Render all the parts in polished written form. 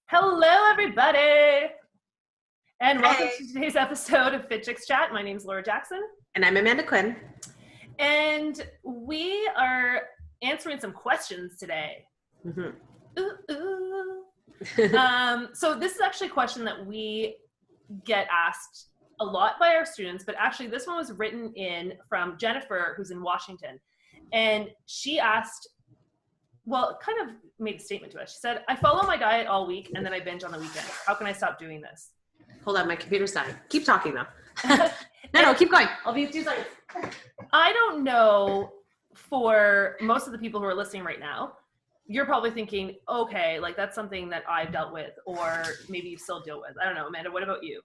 Hello, everybody, and welcome Hey. to today's episode of Fit Chicks Chat. My name is Laura Jackson, And I'm Amanda Quinn. and we are answering some questions today. Mm-hmm. So this is actually a question that we get asked a lot by our students, but actually this one was written in from Jennifer, who's in Washington, and she asked, well, kind of made a statement to us. She said, I follow my diet all week and then I binge on the weekend. How can I stop doing this? Hold on, my computer's dying. Keep talking though. No, keep going. I'll be 2 seconds. I don't know, for most of the people who are listening right now, you're probably thinking, okay, like that's something that I've dealt with, or maybe you still deal with. I don't know, Amanda, what about you?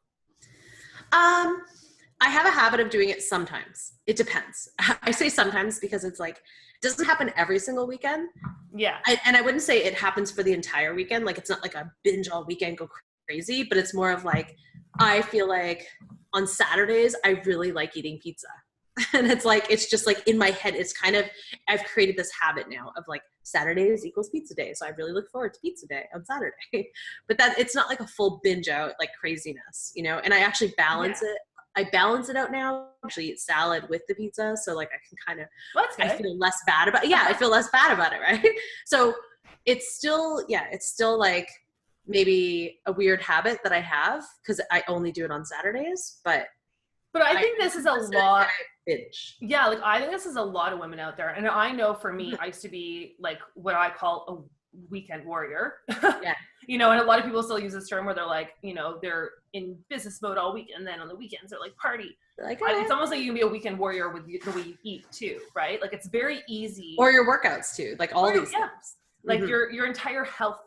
I have a habit of doing it sometimes. It depends. I say sometimes because it's like, it doesn't happen every single weekend. Yeah. And I wouldn't say it happens for the entire weekend. Like, it's not like a binge all weekend, go crazy, but it's more of like, I feel like on Saturdays, I really like eating pizza. And it's like, it's just like in my head, it's kind of, I've created this habit now of like Saturdays equals pizza day. So I really look forward to pizza day on Saturday, but that it's not like a full binge out, like craziness, you know? And I actually balance it. I balance it out now. Actually eat salad with the pizza. So like I can kind of, I feel less bad about it. Yeah, I feel less bad about it. Right. So it's still like maybe a weird habit that I have because I only do it on Saturdays, but I think this is a lot. Binge. Yeah, like I think this is a lot of women out there. And I know for me, I used to be like what I call a weekend warrior. Yeah. You know, and a lot of people still use this term where they're like, you know, they're in business mode all week, and then on the weekends they're like party. Like, it's almost like you can be a weekend warrior with the way you eat too, right? Like it's very easy. Or your workouts too, like all these things. Like your entire health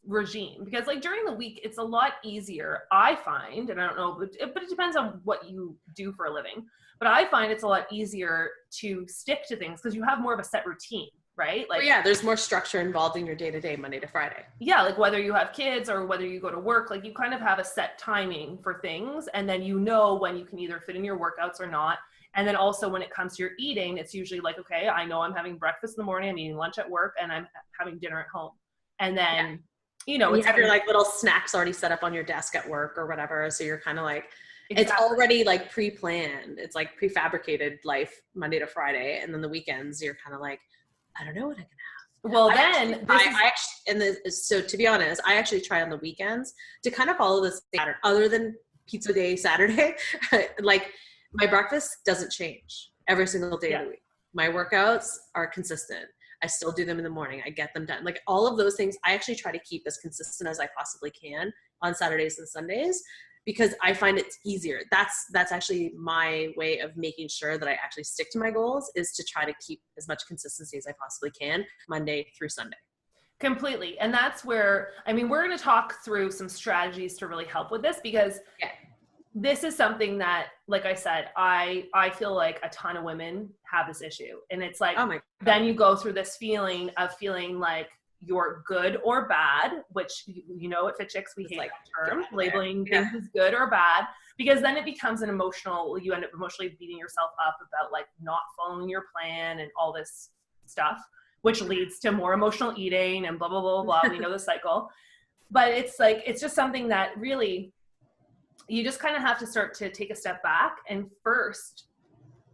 regime, because like during the week it's a lot easier, I find, and I don't know, but it depends on what you do for a living, but I find it's a lot easier to stick to things because you have more of a set routine, right? Like, there's more structure involved in your day-to-day, Monday to Friday. Yeah, like whether you have kids or whether you go to work, like you kind of have a set timing for things, and then you know when you can either fit in your workouts or not. And then also when it comes to your eating, it's usually like, okay, I know I'm having breakfast in the morning, I'm eating lunch at work, and I'm having dinner at home. And then, you know, you have your like little snacks already set up on your desk at work or whatever. So you're kind of like, exactly. It's already like pre-planned. It's like prefabricated life Monday to Friday. And then the weekends, you're kind of like, I don't know what I can have. Well, so to be honest, I actually try on the weekends to kind of follow this pattern other than pizza day, Saturday. Like my breakfast doesn't change every single day of the week. My workouts are consistent. I still do them in the morning. I get them done. Like all of those things, I actually try to keep as consistent as I possibly can on Saturdays and Sundays because I find it's easier. That's actually my way of making sure that I actually stick to my goals, is to try to keep as much consistency as I possibly can Monday through Sunday. Completely. And that's where, I mean, we're going to talk through some strategies to really help with this, because this is something that, like I said, I feel like a ton of women have this issue. And it's like, then you go through this feeling of feeling like you're good or bad, which, you know, at Fit Chicks, we hate that term, labeling things as good or bad, because then it becomes you end up emotionally beating yourself up about like not following your plan and all this stuff, which leads to more emotional eating and blah, blah, blah, blah. We know the cycle. But it's like, it's just something that really, you just kind of have to start to take a step back and first,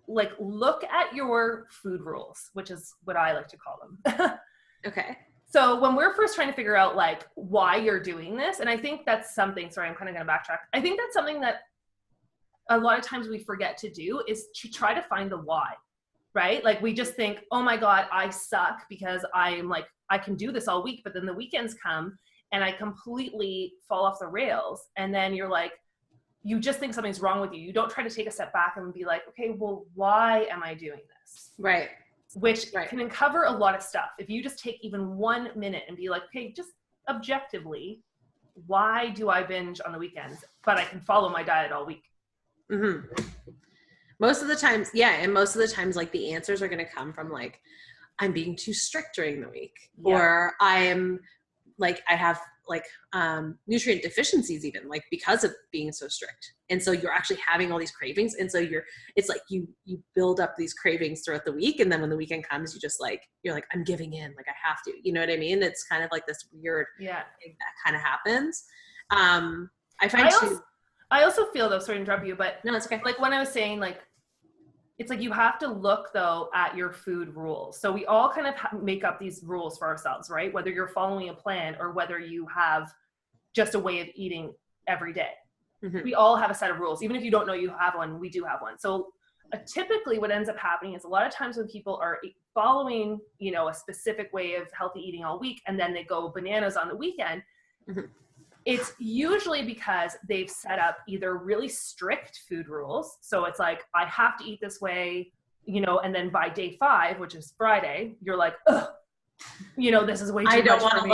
like, look at your food rules, which is what I like to call them. Okay. So when we're first trying to figure out like why you're doing this, and I think that's something, sorry, I'm kind of going to backtrack. I think that's something that a lot of times we forget to do, is to try to find the why, right? Like we just think, oh my God, I suck because I'm like, I can do this all week, but then the weekends come and I completely fall off the rails. And then you're like, you just think something's wrong with you. You don't try to take a step back and be like, okay, well, why am I doing this? Right. Which can uncover a lot of stuff. If you just take even 1 minute and be like, okay, just objectively, why do I binge on the weekends, but I can follow my diet all week? Mm-hmm. Most of the times, and most of the times, like the answers are going to come from like, I'm being too strict during the week, or I'm like I have like nutrient deficiencies even like because of being so strict. And so you're actually having all these cravings. And so it's like you build up these cravings throughout the week. And then when the weekend comes, you're like, I'm giving in, like I have to, you know what I mean? It's kind of like this weird thing that kind of happens. I also feel though, sorry to interrupt you, but no, it's okay. Like when I was saying like, it's like you have to look though at your food rules. So we all kind of make up these rules for ourselves, right? Whether you're following a plan or whether you have just a way of eating every day. Mm-hmm. We all have a set of rules. Even if you don't know you have one, we do have one. So typically what ends up happening is a lot of times when people are following, you know, a specific way of healthy eating all week, and then they go bananas on the weekend, mm-hmm. It's usually because they've set up either really strict food rules. So it's like, I have to eat this way, you know, and then by day 5, which is Friday, you're like, ugh, you know, this is way too much. I don't want to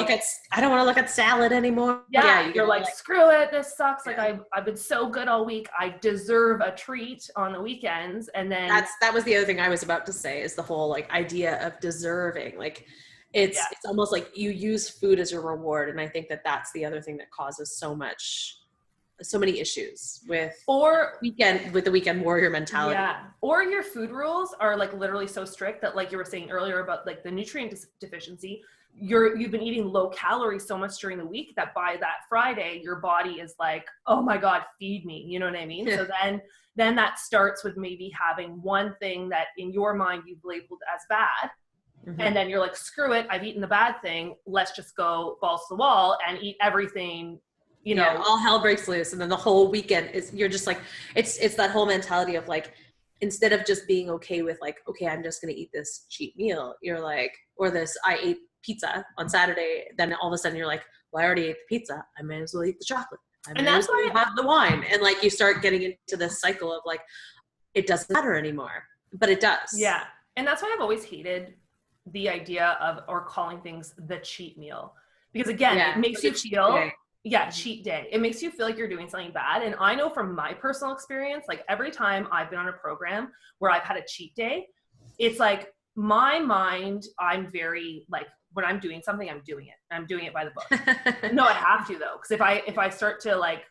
look at salad anymore. Yeah, you're like, screw it, this sucks. Yeah. Like I've been so good all week. I deserve a treat on the weekends. And then that was the other thing I was about to say, is the whole like idea of deserving. Like it's almost like you use food as a reward. And I think that that's the other thing that causes so many issues with the weekend warrior mentality. Yeah. Or your food rules are like literally so strict that, like you were saying earlier about like the nutrient deficiency, you've been eating low calories so much during the week that by that Friday, your body is like, oh my God, feed me. You know what I mean? So then that starts with maybe having one thing that in your mind you've labeled as bad. Mm-hmm. And then you're like, screw it, I've eaten the bad thing. Let's just go balls to the wall and eat everything, you know. All hell breaks loose. And then the whole weekend you're just like, it's that whole mentality of like, instead of just being okay with like, okay, I'm just going to eat this cheap meal. You're like, or this, I ate pizza on Saturday. Then all of a sudden you're like, well, I already ate the pizza. I may as well eat the chocolate. And that's why I have the wine. And like, you start getting into this cycle of like, it doesn't matter anymore, but it does. Yeah. And that's why I've always hated the idea of, or calling things the cheat meal, because again, it makes you feel, cheat day. It makes you feel like you're doing something bad. And I know from my personal experience, like every time I've been on a program where I've had a cheat day, it's like my mind, I'm very like, when I'm doing something, I'm doing it. I'm doing it by the book. No, I have to though. Cause if I start to like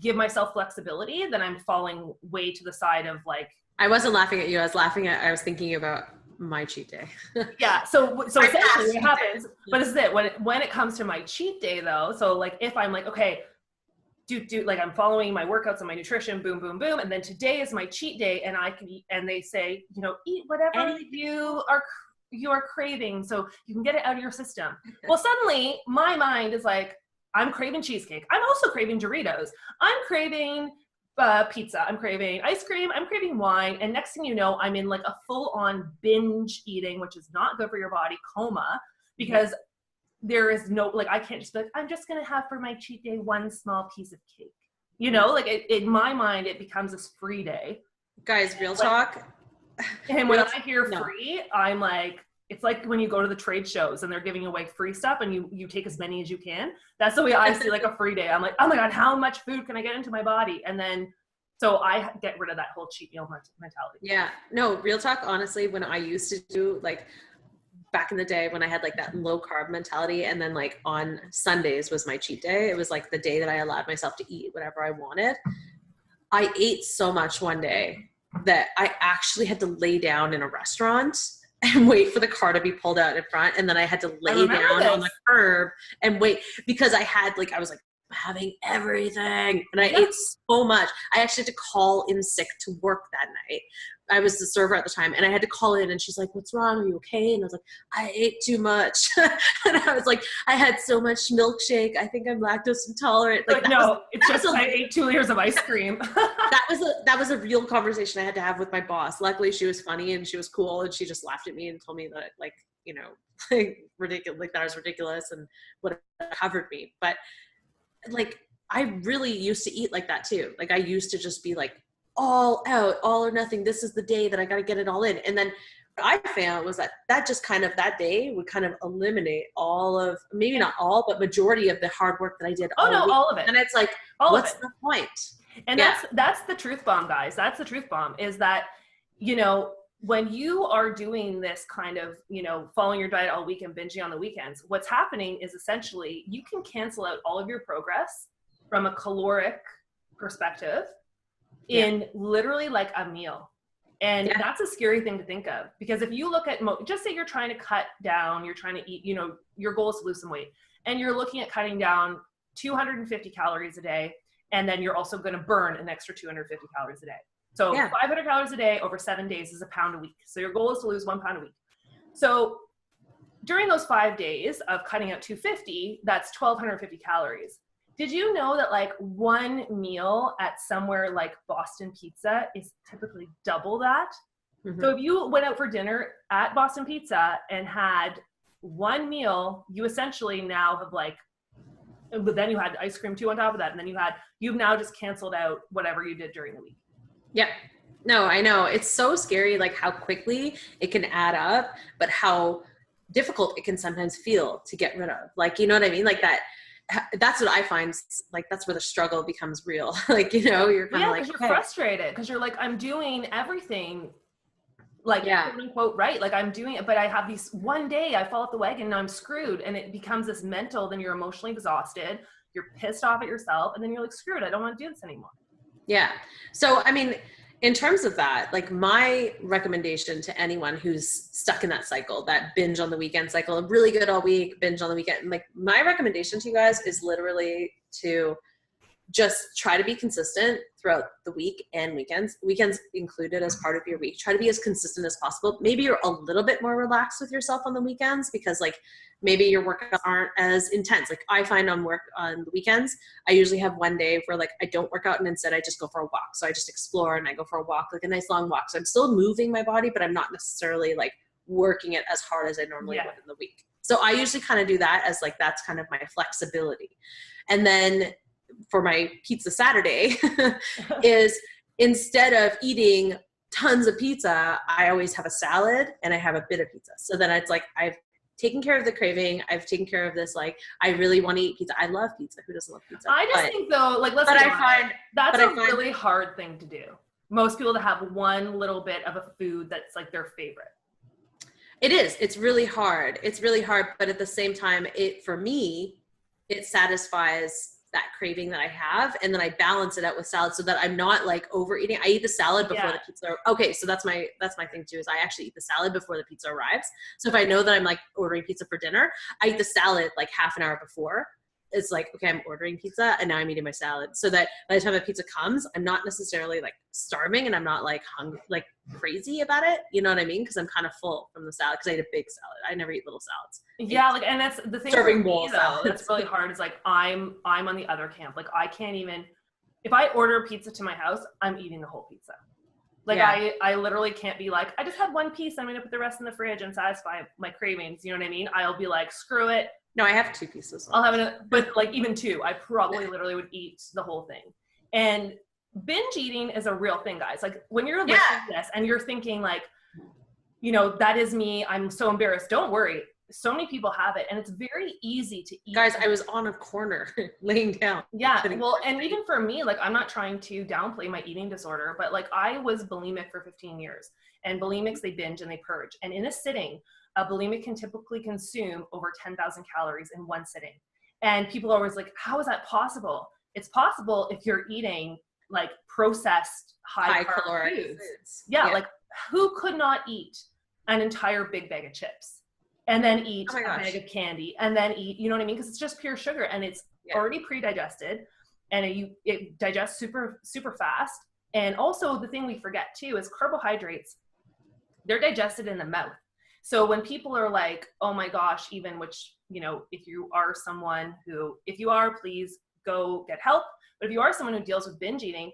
give myself flexibility, then I'm falling way to the side of like, I wasn't laughing at you. I was thinking about my cheat day. Yeah. So essentially what happens, but this is it. When it comes to my cheat day though, so like if I'm like, okay, like I'm following my workouts and my nutrition, boom, boom, boom. And then today is my cheat day and I can eat, and they say, you know, eat whatever you are craving so you can get it out of your system. Well, suddenly my mind is like, I'm craving cheesecake. I'm also craving Doritos. I'm craving pizza, I'm craving ice cream, I'm craving wine, and next thing you know, I'm in like a full-on binge eating, which is not good for your body, coma, because there is no, like, I can't just be like, I'm just gonna have for my cheat day one small piece of cake, you know, like in my mind it becomes this free day. Guys, real talk. And when I hear free, I'm like, it's like when you go to the trade shows and they're giving away free stuff and you take as many as you can. That's the way I see like a free day. I'm like, oh my God, how much food can I get into my body? And then, so I get rid of that whole cheat meal mentality. Yeah, no, real talk. Honestly, when I used to do like back in the day when I had like that low carb mentality, and then like on Sundays was my cheat day. It was like the day that I allowed myself to eat whatever I wanted. I ate so much one day that I actually had to lay down in a restaurant and wait for the car to be pulled out in front. And then I had to lay down on the curb and wait because I was like having everything. And I ate so much. I actually had to call in sick to work that night. I was the server at the time and I had to call in and she's like, what's wrong? Are you okay? And I was like, I ate too much. And I was like, I had so much milkshake. I think I'm lactose intolerant. Like no, it's just I ate 2 layers of ice cream. That was a real conversation I had to have with my boss. Luckily she was funny and she was cool and she just laughed at me and told me that like, you know, like ridiculous, like that was ridiculous and what covered me. But like, I really used to eat like that too. Like I used to just be like, all out, all or nothing. This is the day that I got to get it all in. And then what I found was that just kind of that day would kind of eliminate all of, maybe not all, but majority of the hard work that I did. All of it. And it's like, what's the point? And that's the truth bomb, guys. That's the truth bomb is that, you know, when you are doing this kind of, you know, following your diet all week and binging on the weekends, what's happening is essentially you can cancel out all of your progress from a caloric perspective in literally like a meal. And that's a scary thing to think of, because if you look at, just say you're trying to cut down, you're trying to eat, you know, your goal is to lose some weight, and you're looking at cutting down 250 calories a day, and then you're also going to burn an extra 250 calories a day. So 500 calories a day over 7 days is a pound a week. So your goal is to lose 1 pound a week. So during those 5 days of cutting out 250, that's 1,250 calories. Did you know that like one meal at somewhere like Boston Pizza is typically double that? Mm-hmm. So if you went out for dinner at Boston Pizza and had one meal, you essentially now have like, but then you had ice cream too on top of that. And then you've now just canceled out whatever you did during the week. Yep. No, I know. It's so scary, like how quickly it can add up, but how difficult it can sometimes feel to get rid of. Like, you know what I mean? Like that's what I find, like, that's where the struggle becomes real. Like, you know, you're kind of like, you're frustrated because you're like, I'm doing everything like quote unquote right. Like I'm doing it, but I have these one day I fall off the wagon and I'm screwed, and it becomes this mental, then you're emotionally exhausted, you're pissed off at yourself, and then you're like, screw it, I don't want to do this anymore. Yeah. So, I mean, in terms of that, like my recommendation to anyone who's stuck in that cycle, that binge on the weekend cycle, really good all week, binge on the weekend, like my recommendation to you guys is literally to just try to be consistent throughout the week and weekends included as part of your week. Try to be as consistent as possible. Maybe you're a little bit more relaxed with yourself on the weekends because like maybe your workouts aren't as intense. Like I find on the weekends, I usually have one day where like I don't work out and instead I just go for a walk. So I just explore and I go for a walk, like a nice long walk. So I'm still moving my body, but I'm not necessarily like working it as hard as I normally would in the week. So I usually kind of do that as like, that's kind of my flexibility. And then for my pizza Saturday is instead of eating tons of pizza, I always have a salad and I have a bit of pizza. So then it's like, I've taken care of the craving. I've taken care of this. Like, I really want to eat pizza. I love pizza. Who doesn't love pizza? I just think though, like, that's a really hard thing to do. Most people to have one little bit of a food that's like their favorite. It is. It's really hard. It's really hard. But at the same time, for me, it satisfies that craving that I have, and then I balance it out with salad so that I'm not like overeating. I eat the salad before the pizza. Okay, so that's my thing too, is I actually eat the salad before the pizza arrives. So if I know that I'm like ordering pizza for dinner, I eat the salad like half an hour before. It's like, okay, I'm ordering pizza and now I'm eating my salad, so that by the time the pizza comes, I'm not necessarily like starving and I'm not like hungry, like crazy about it. You know what I mean? Because I'm kind of full from the salad because I ate a big salad. I never eat little salads. Yeah, like, and that's the thing serving for me, though, that's really hard. Is like I'm on the other camp. Like I can't even, if I order pizza to my house, I'm eating the whole pizza. Like I literally can't be like, I just had one piece, I'm gonna put the rest in the fridge and satisfy my cravings. You know what I mean? I'll be like, screw it. No, I have 2 pieces. I'll have but like even 2, I probably literally would eat the whole thing. And binge eating is a real thing, guys. Like when you're listening to this and you're thinking like, you know, that is me, I'm so embarrassed. Don't worry. So many people have it, and it's very easy to eat. Guys, I was on a corner laying down. Yeah, well, and even for me, like I'm not trying to downplay my eating disorder, but like I was bulimic for 15 years, and bulimics, they binge and they purge. And in a sitting, a bulimic can typically consume over 10,000 calories in one sitting. And people are always like, how is that possible? It's possible if you're eating like processed high caloric foods. Yeah, like who could not eat an entire big bag of chips and then eat a bag of candy and then eat, you know what I mean? Because it's just pure sugar and it's already pre-digested, and it digests super, super fast. And also the thing we forget too is carbohydrates, they're digested in the mouth. So when people are like, oh my gosh, even, which, you know, if you are someone who, if you are, please go get help. But if you are someone who deals with binge eating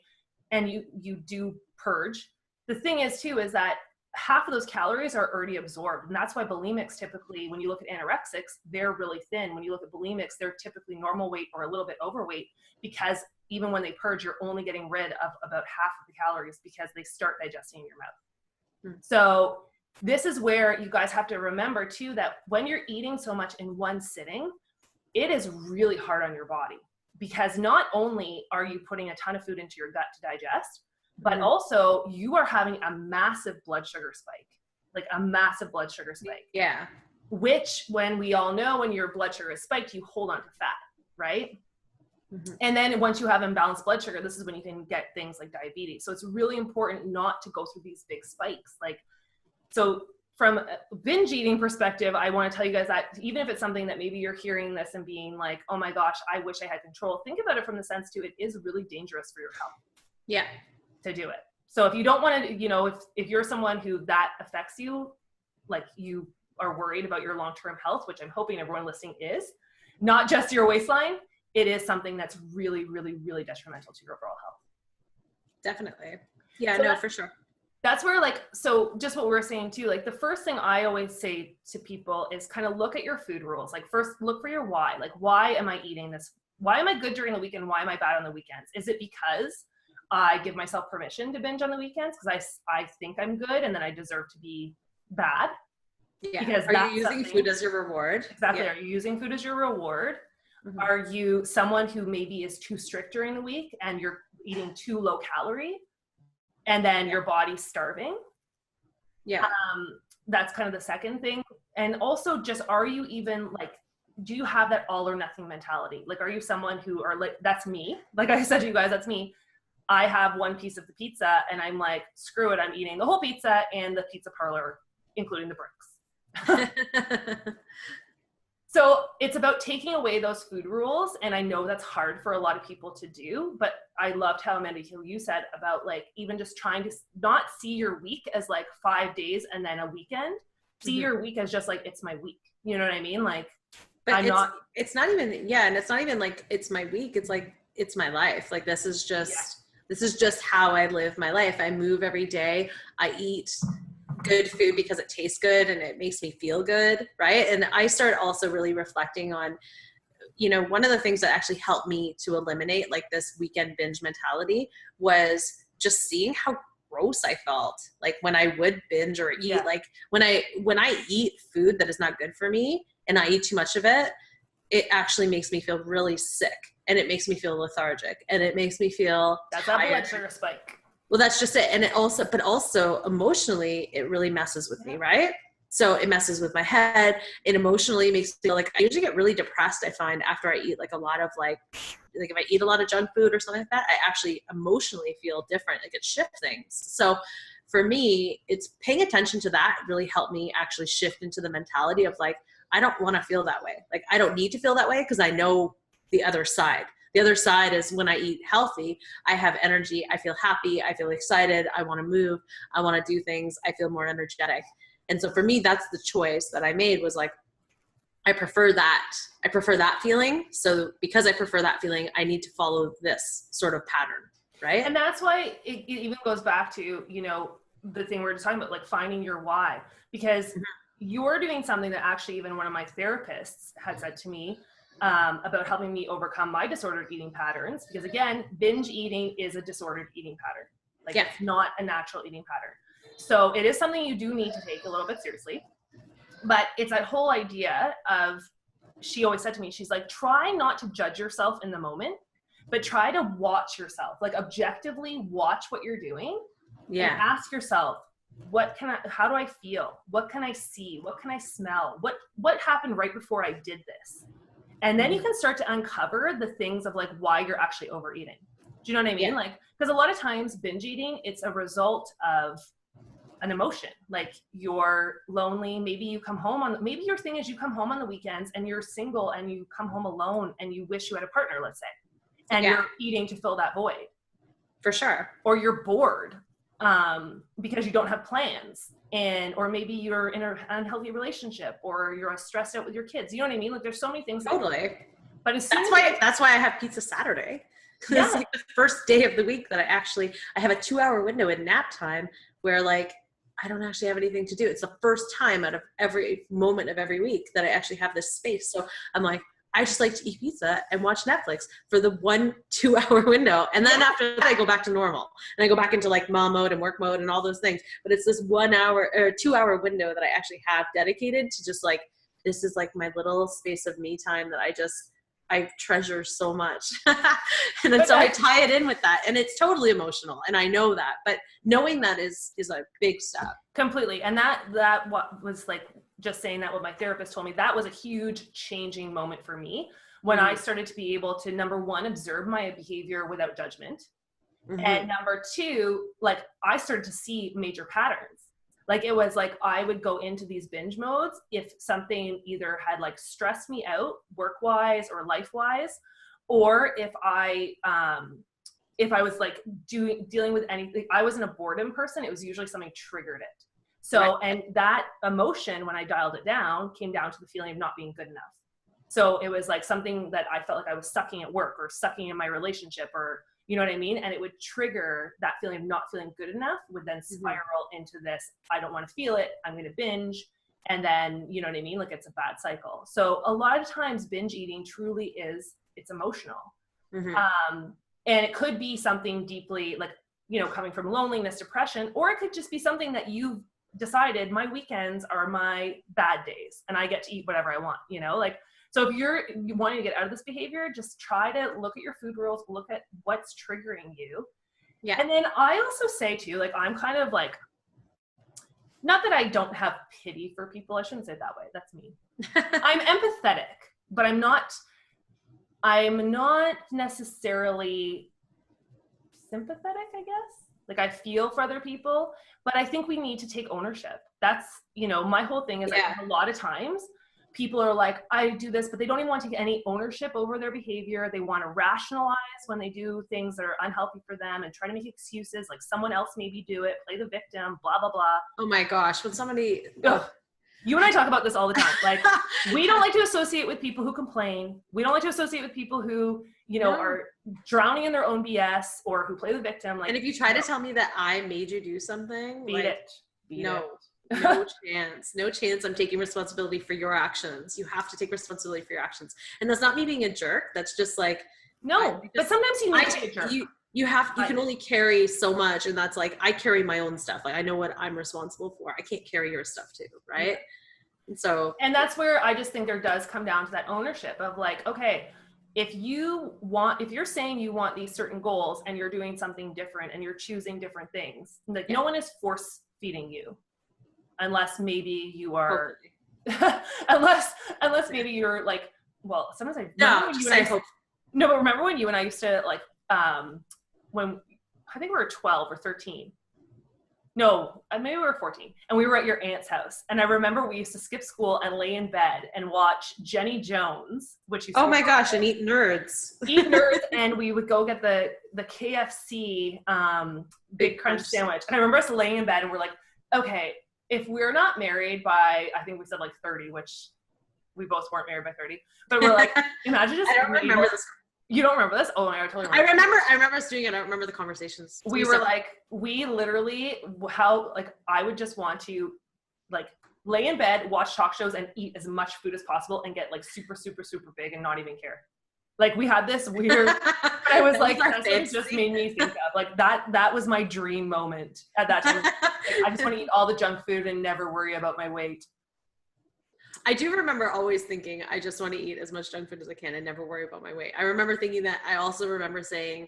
and you do purge, the thing is too, is that half of those calories are already absorbed. And that's why bulimics typically, when you look at anorexics, they're really thin. When you look at bulimics, they're typically normal weight or a little bit overweight, because even when they purge, you're only getting rid of about half of the calories because they start digesting in your mouth. So this is where you guys have to remember too, that when you're eating so much in one sitting, it is really hard on your body, because not only are you putting a ton of food into your gut to digest, but also you are having a massive blood sugar spike, like a massive blood sugar spike. Yeah. Which, when we all know, when your blood sugar is spiked, you hold on to fat, right? And then once you have imbalanced blood sugar, this is when you can get things like diabetes. So it's really important not to go through these big spikes. Like, so from a binge eating perspective, I want to tell you guys that even if it's something that maybe you're hearing this and being like, oh my gosh, I wish I had control. Think about it from the sense too, it is really dangerous for your health. Yeah. To do it. So if you don't want to, you know, if you're someone who that affects you, like you are worried about your long-term health, which I'm hoping everyone listening is, not just your waistline, it is something that's really, really, really detrimental to your overall health. Definitely. Yeah, so no, for sure. That's where, like, so just what we're saying too, like the first thing I always say to people is kind of look at your food rules. Like first look for your why. Like, why am I eating this? Why am I good during the week and why am I bad on the weekends? Is it because I give myself permission to binge on the weekends because I think I'm good and then I deserve to be bad? Yeah. Because are you using food as your reward? Exactly. Yeah. Are you using food as your reward? Are you someone who maybe is too strict during the week and you're eating too low calorie and then your body's starving? Yeah. That's kind of the second thing. And also just, are you even like, do you have that all or nothing mentality? Like, are you someone who are like, that's me. Like I said to you guys, that's me. I have one piece of the pizza and I'm like, screw it. I'm eating the whole pizza and the pizza parlor, including the bricks. So it's about taking away those food rules. And I know that's hard for a lot of people to do, but I loved how, Amanda, you said about like, even just trying to not see your week as like 5 days and then a weekend, see your week as just like, it's my week. You know what I mean? Like, but it's not even, yeah. And it's not even like, it's my week. It's like, it's my life. Like, this is just how I live my life. I move every day. I eat good food because it tastes good and it makes me feel good, right? And I started also really reflecting on, you know, one of the things that actually helped me to eliminate like this weekend binge mentality was just seeing how gross I felt like when I would binge or eat. Like when I eat food that is not good for me and I eat too much of it, it actually makes me feel really sick and it makes me feel lethargic and it makes me feel that's tired. That blood sugar spike. Well, that's just it. And it also, but also emotionally, it really messes with me, right? So it messes with my head. It emotionally makes me feel like I usually get really depressed, I find, after I eat like a lot of like if I eat a lot of junk food or something like that, I actually emotionally feel different. Like it shifts things. So for me, it's paying attention to that really helped me actually shift into the mentality of like, I don't want to feel that way. Like I don't need to feel that way because I know the other side. The other side is when I eat healthy, I have energy, I feel happy, I feel excited, I want to move, I want to do things, I feel more energetic. And so for me, that's the choice that I made was like, I prefer that feeling. So because I prefer that feeling, I need to follow this sort of pattern, right? And that's why it even goes back to, you know, the thing we were just talking about, like finding your why, because you're doing something that actually even one of my therapists had said to me, about helping me overcome my disordered eating patterns. Because again, binge eating is a disordered eating pattern. Like it's not a natural eating pattern. So it is something you do need to take a little bit seriously. But it's that whole idea of, she always said to me, she's like, try not to judge yourself in the moment, but try to watch yourself, like objectively watch what you're doing. And ask yourself, how do I feel? What can I see? What can I smell? What happened right before I did this? And then you can start to uncover the things of like why you're actually overeating. Do you know what I mean? Yeah. Like, because a lot of times binge eating, it's a result of an emotion. Like you're lonely. Maybe you come home maybe your thing is you come home on the weekends and you're single and you come home alone and you wish you had a partner, let's say, and you're eating to fill that void. For sure. Or you're bored because you don't have plans. Or maybe you're in an unhealthy relationship, or you're stressed out with your kids. You know what I mean? Like there's so many things. Totally. But that's why I have pizza Saturday. It's like the first day of the week that I have a 2-hour window in nap time where like, I don't actually have anything to do. It's the first time out of every moment of every week that I actually have this space. So I'm like, I just like to eat pizza and watch Netflix for the 1-2 hour window. And then after that, I go back to normal and I go back into like mom mode and work mode and all those things. But it's this 1 hour or 2-hour window that I actually have dedicated to just like, this is like my little space of me time that I just I treasure so much. And then so I tie it in with that, and it's totally emotional, and I know that, but knowing that is a big step. Completely. And that what was like, just saying that what my therapist told me, that was a huge changing moment for me when I started to be able to, number one, observe my behavior without judgment. And number two, like I started to see major patterns. Like it was like I would go into these binge modes if something either had like stressed me out work-wise or life-wise, or if I was like dealing with anything, I wasn't a boredom person, it was usually something triggered it. So, and that emotion, when I dialed it down, came down to the feeling of not being good enough. So it was like something that I felt like I was sucking at work or sucking in my relationship, or you know what I mean? And it would trigger that feeling of not feeling good enough, would then spiral into this, I don't want to feel it, I'm going to binge. And then, you know what I mean? Like it's a bad cycle. So a lot of times binge eating truly is, it's emotional. And it could be something deeply like, you know, coming from loneliness, depression, or it could just be something that you've decided my weekends are my bad days and I get to eat whatever I want, you know, like, so if you're wanting to get out of this behavior, just try to look at your food rules, look at what's triggering you. Yeah. And then I also say too, like, I'm kind of like, not that I don't have pity for people. I shouldn't say it that way. That's mean. I'm empathetic, but I'm not necessarily sympathetic, I guess. Like I feel for other people, but I think we need to take ownership. That's, you know, my whole thing is like a lot of times people are like, I do this, but they don't even want to take any ownership over their behavior. They want to rationalize when they do things that are unhealthy for them and try to make excuses, like someone else maybe do it, play the victim, blah, blah, blah. Oh my gosh. When somebody... You and I talk about this all the time. Like, we don't like to associate with people who complain. We don't like to associate with people who, you know, are drowning in their own BS or who play the victim. Like, and if you try to tell me that I made you do something, beat it. No chance. No chance I'm taking responsibility for your actions. You have to take responsibility for your actions. And that's not me being a jerk. That's just like, but sometimes you need to be a jerk. You can only carry so much. And that's like, I carry my own stuff. Like I know what I'm responsible for. I can't carry your stuff too. Right. Yeah. And so, and that's where I just think there does come down to that ownership of like, okay, if you're saying you want these certain goals and you're doing something different and you're choosing different things, like no one is force feeding you unless maybe you are, unless maybe you're like, well, sometimes but remember when you and I used to like, when I think we were 12 or 13. No, maybe we were 14. And we were at your aunt's house. And I remember we used to skip school and lay in bed and watch Jenny Jones, which used to my gosh, and eat Nerds. And we would go get the KFC Big Crunch sandwich. And I remember us laying in bed and we're like, okay, if we're not married by, I think we said like 30, which we both weren't married by 30. But we're like, imagine just... I don't remember this. You don't remember this? Oh, I totally remember. I remember us doing it. I don't remember the conversations. We were like, we literally, I would just want to like lay in bed, watch talk shows and eat as much food as possible and get like super, super, super big and not even care. Like we had this weird, I was like, that's what it just made me think of. Like that was my dream moment at that time. Like, I just want to eat all the junk food and never worry about my weight. I do remember always thinking, I just want to eat as much junk food as I can and never worry about my weight. I remember thinking that. I also remember saying,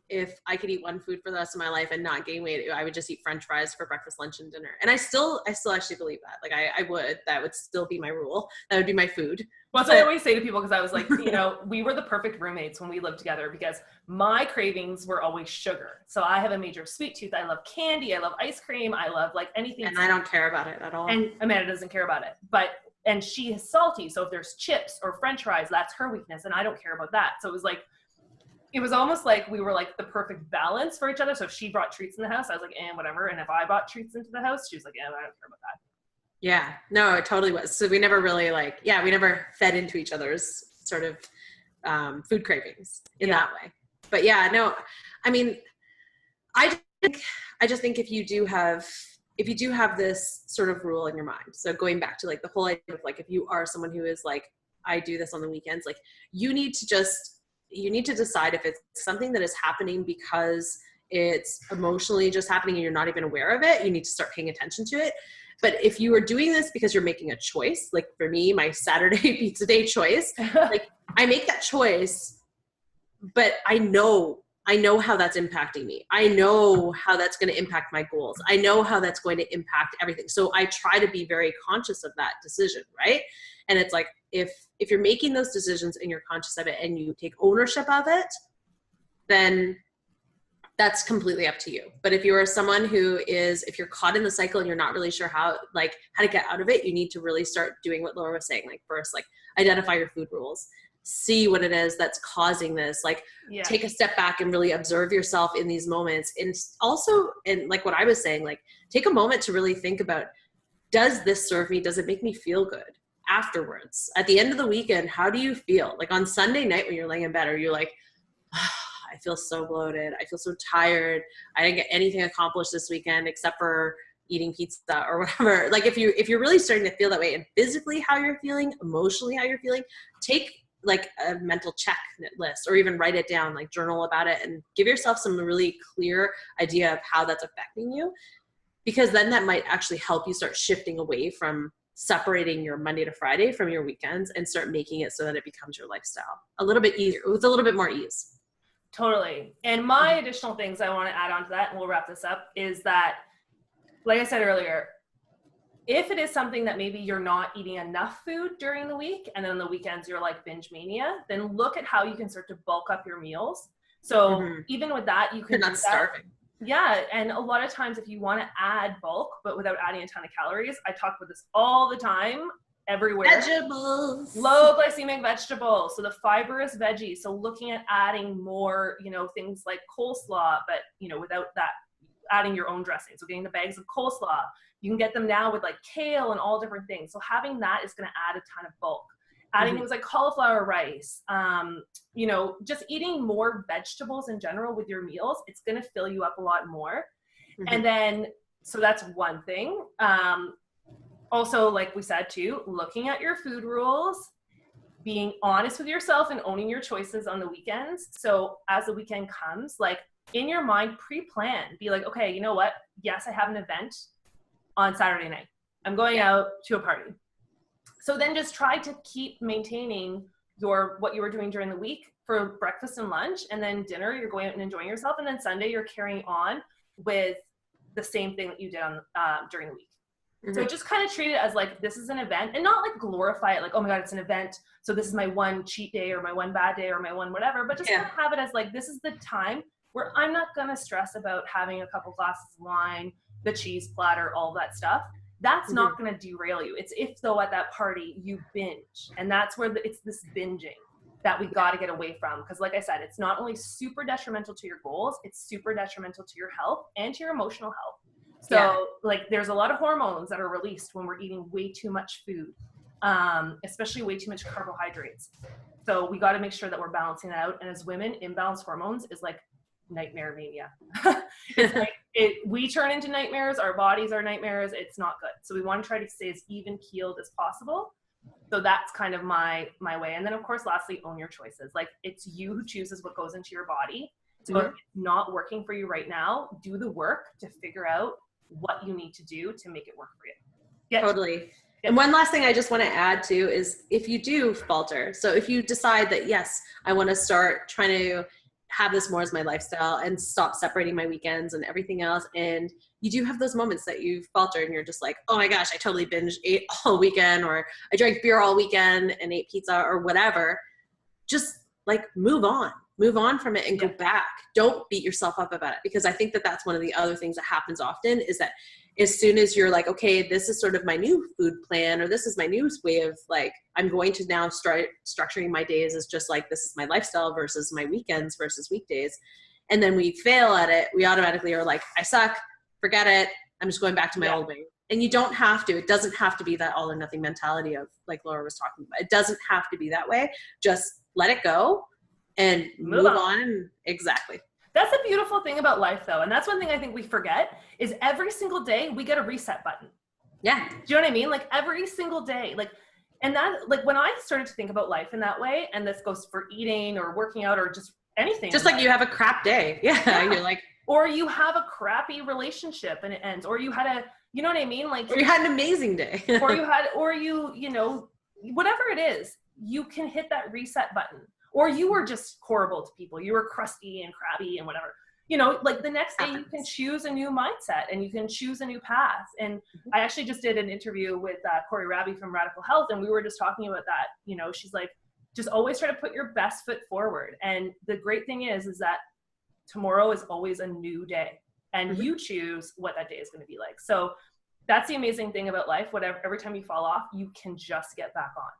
if I could eat one food for the rest of my life and not gain weight, I would just eat French fries for breakfast, lunch, and dinner. And I still actually believe that. Like that would still be my rule. That would be my food. Well, that's what I always say to people, because I was like, you know, we were the perfect roommates when we lived together because my cravings were always sugar. So I have a major sweet tooth. I love candy. I love ice cream. I love like anything. And I don't care about it at all. And Amanda doesn't care about it. And she is salty. So if there's chips or French fries, that's her weakness. And I don't care about that. So it was almost like we were like the perfect balance for each other. So if she brought treats in the house, I was like, whatever. And if I bought treats into the house, she was like, I don't care about that. Yeah, no, it totally was. So we never really we never fed into each other's sort of food cravings in that way. But yeah, no, I mean, I just think if you do have this sort of rule in your mind, so going back to like the whole idea of like, if you are someone who is like, I do this on the weekends, like you need to decide if it's something that is happening because it's emotionally just happening and you're not even aware of it. You need to start paying attention to it. But if you are doing this because you're making a choice, like for me, my Saturday pizza day choice, like I make that choice, but I know how that's impacting me. I know how that's going to impact my goals. I know how that's going to impact everything. So I try to be very conscious of that decision, right? And it's like, if you're making those decisions and you're conscious of it and you take ownership of it, then that's completely up to you. But if you are someone if you're caught in the cycle and you're not really sure how to get out of it, you need to really start doing what Laura was saying. Like, first, like, identify your food rules, see what it is that's causing this. Like, take a step back and really observe yourself in these moments. And also, and like what I was saying, like, take a moment to really think about, does this serve me? Does it make me feel good afterwards? At the end of the weekend, how do you feel? Like on Sunday night when you're laying in bed, or you're like, I feel so bloated. I feel so tired. I didn't get anything accomplished this weekend except for eating pizza or whatever. Like, if you're really starting to feel that way, and physically how you're feeling, emotionally how you're feeling, take like a mental checklist, or even write it down, like journal about it, and give yourself some really clear idea of how that's affecting you. Because then that might actually help you start shifting away from separating your Monday to Friday from your weekends, and start making it so that it becomes your lifestyle a little bit easier, with a little bit more ease. Totally. And my additional things I want to add on to that, and we'll wrap this up, is that, like I said earlier, if it is something that maybe you're not eating enough food during the week, and then on the weekends you're like binge mania, then look at how you can start to bulk up your meals. So even with that, you can— You're not starving. Yeah. And a lot of times if you want to add bulk, but without adding a ton of calories, I talk about this all the time, everywhere. Vegetables. Low glycemic vegetables. So the fibrous veggies. So looking at adding more, things like coleslaw, but, without that, adding your own dressing. So getting the bags of coleslaw. You can get them now with like kale and all different things. So having that is going to add a ton of bulk. Adding things like cauliflower rice, just eating more vegetables in general with your meals, it's going to fill you up a lot more. And then, so that's one thing. Also, like we said too, looking at your food rules, being honest with yourself and owning your choices on the weekends. So as the weekend comes, like in your mind, pre-plan, be like, okay, you know what? Yes, I have an event on Saturday night. I'm going out to a party. So then just try to keep maintaining what you were doing during the week for breakfast and lunch, and then dinner, you're going out and enjoying yourself. And then Sunday, you're carrying on with the same thing that you did on during the week. So just kind of treat it as like, this is an event, and not like glorify it like, oh my God, it's an event, so this is my one cheat day or my one bad day or my one whatever, but just kind of have it as like, this is the time where I'm not going to stress about having a couple glasses of wine, the cheese platter, all that stuff. That's not going to derail you. It's if though at that party you binge, and that's where it's this binging that we got to get away from. Because like I said, it's not only super detrimental to your goals, it's super detrimental to your health and to your emotional health. So like there's a lot of hormones that are released when we're eating way too much food, especially way too much carbohydrates. So we got to make sure that we're balancing it out. And as women, imbalanced hormones is like nightmare mania. It's like we turn into nightmares, our bodies are nightmares. It's not good. So we want to try to stay as even keeled as possible. So that's kind of my way. And then of course, lastly, own your choices. Like it's you who chooses what goes into your body. So if it's not working for you right now, do the work to figure out what you need to do to make it work for you. Totally. And one last thing I just want to add too is if you do falter, so if you decide that, yes, I want to start trying to have this more as my lifestyle and stop separating my weekends and everything else, and you do have those moments that you falter and you're just like, oh my gosh, I totally ate all weekend, or I drank beer all weekend and ate pizza or whatever, just like move on from it and go back. Don't beat yourself up about it, because I think that that's one of the other things that happens often is that as soon as you're like, okay, this is sort of my new food plan, or this is my new way of like, I'm going to now start structuring my days as just like, this is my lifestyle versus my weekends versus weekdays. And then we fail at it. We automatically are like, I suck, forget it. I'm just going back to my old way. And you don't have to. It doesn't have to be that all or nothing mentality of like Laura was talking about. It doesn't have to be that way. Just let it go and move on. Exactly. That's the beautiful thing about life though. And that's one thing I think we forget is every single day we get a reset button. Yeah. Do you know what I mean? Like every single day, and that, like when I started to think about life in that way, and this goes for eating or working out or just anything. Just like you have a crap day. Yeah. You're like, or you have a crappy relationship and it ends, or you had you know what I mean? Like, or you had an amazing day. or you, whatever it is, you can hit that reset button. Or you were just horrible to people. You were crusty and crabby and whatever. You know, like the next day you can choose a new mindset and you can choose a new path. And I actually just did an interview with Corey Raby from Radical Health, and we were just talking about that. You know, she's like, just always try to put your best foot forward. And the great thing is that tomorrow is always a new day, and you choose what that day is going to be like. So that's the amazing thing about life. Every time you fall off, you can just get back on.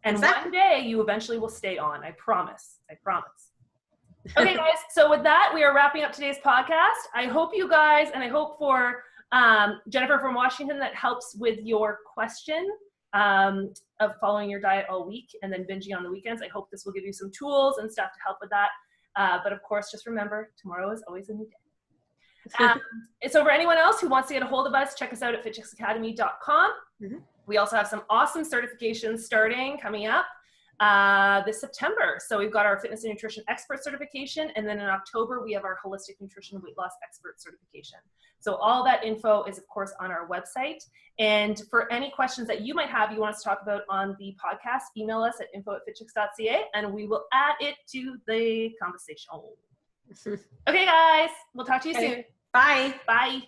And one day you eventually will stay on. I promise. I promise. Okay, guys. So with that, we are wrapping up today's podcast. I hope you guys, and I hope for Jennifer from Washington, that helps with your question of following your diet all week and then binging on the weekends. I hope this will give you some tools and stuff to help with that. But of course, just remember, tomorrow is always a new day. So for anyone else who wants to get a hold of us, check us out at fitchicksacademy.com. We also have some awesome certifications coming up this September. So we've got our fitness and nutrition expert certification, and then in October we have our holistic nutrition weight loss expert certification. So all that info is of course on our website. And for any questions that you might have, you want us to talk about on the podcast, email us at info@fitchicks.ca and we will add it to the conversation. Okay guys, we'll talk to you soon. Bye. Bye.